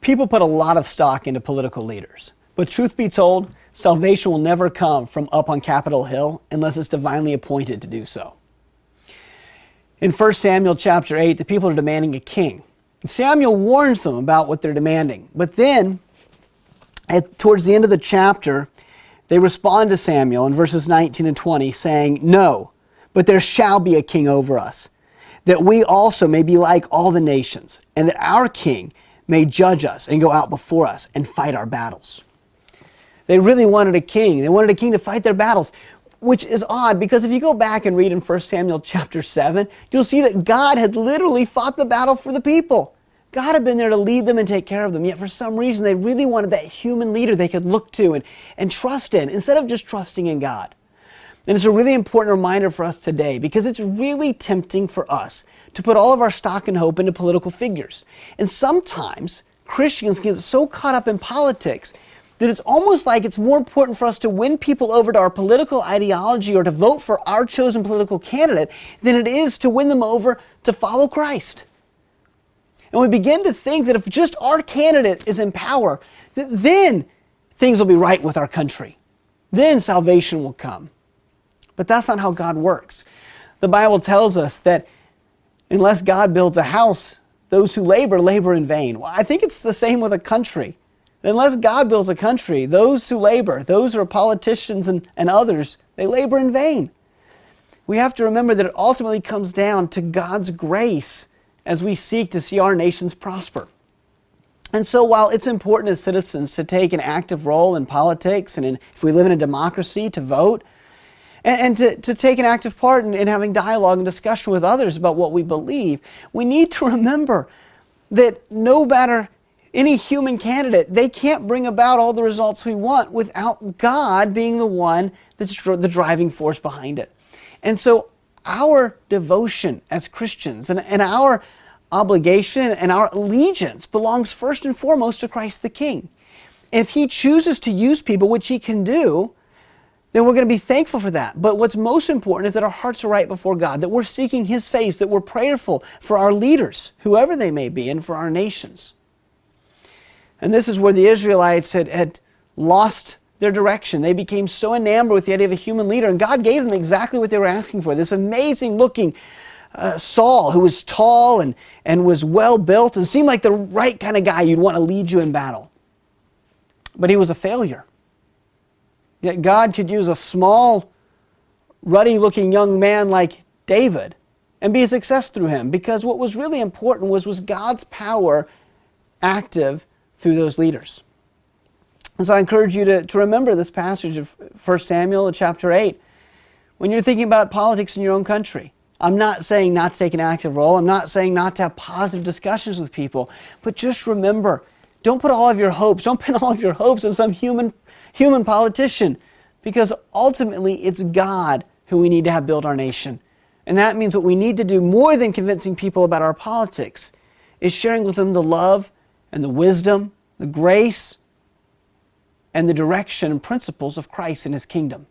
People put a lot of stock into political leaders. But truth be told, salvation will never come from up on Capitol Hill unless it's divinely appointed to do so. In 1 Samuel chapter 8, the people are demanding a king. Samuel warns them about what they're demanding. But then, towards the end of the chapter, they respond to Samuel in verses 19 and 20, saying, "No, but there shall be a king over us, that we also may be like all the nations, and that our king may judge us and go out before us and fight our battles." They really wanted a king. They wanted a king to fight their battles, which is odd because if you go back and read in 1 Samuel chapter 7, you'll see that God had literally fought the battle for the people. God had been there to lead them and take care of them. Yet for some reason, they really wanted that human leader they could look to and trust in instead of just trusting in God. And it's a really important reminder for us today because it's really tempting for us to put all of our stock and hope into political figures. And sometimes Christians get so caught up in politics that it's almost like it's more important for us to win people over to our political ideology or to vote for our chosen political candidate than it is to win them over to follow Christ. And we begin to think that if just our candidate is in power, then things will be right with our country. Then salvation will come. But that's not how God works. The Bible tells us that unless God builds a house, those who labor, labor in vain. Well, I think it's the same with a country. Unless God builds a country, those who labor, those who are politicians and others, they labor in vain. We have to remember that it ultimately comes down to God's grace as we seek to see our nations prosper. And so while it's important as citizens to take an active role in politics and if we live in a democracy, to vote, and to take an active part in having dialogue and discussion with others about what we believe, we need to remember that no matter any human candidate, they can't bring about all the results we want without God being the one that's the driving force behind it. And so our devotion as Christians and our obligation and our allegiance belongs first and foremost to Christ the King. If He chooses to use people, which He can do, then we're going to be thankful for that. But what's most important is that our hearts are right before God, that we're seeking His face, that we're prayerful for our leaders, whoever they may be, and for our nations. And this is where the Israelites had lost their direction. They became so enamored with the idea of a human leader, and God gave them exactly what they were asking for. This amazing looking Saul, who was tall and was well built and seemed like the right kind of guy you'd want to lead you in battle. But he was a failure. Yet God could use a small, ruddy looking young man like David and be a success through him, because what was really important was God's power active through those leaders. And so I encourage you to remember this passage of 1 Samuel chapter 8 when you're thinking about politics in your own country. I'm not saying not to take an active role. I'm not saying not to have positive discussions with people. But just remember, don't put all of your hopes, don't pin all of your hopes on some human politician, because ultimately it's God who we need to have build our nation. And that means what we need to do more than convincing people about our politics is sharing with them the love and the wisdom, the grace, and the direction and principles of Christ and His kingdom.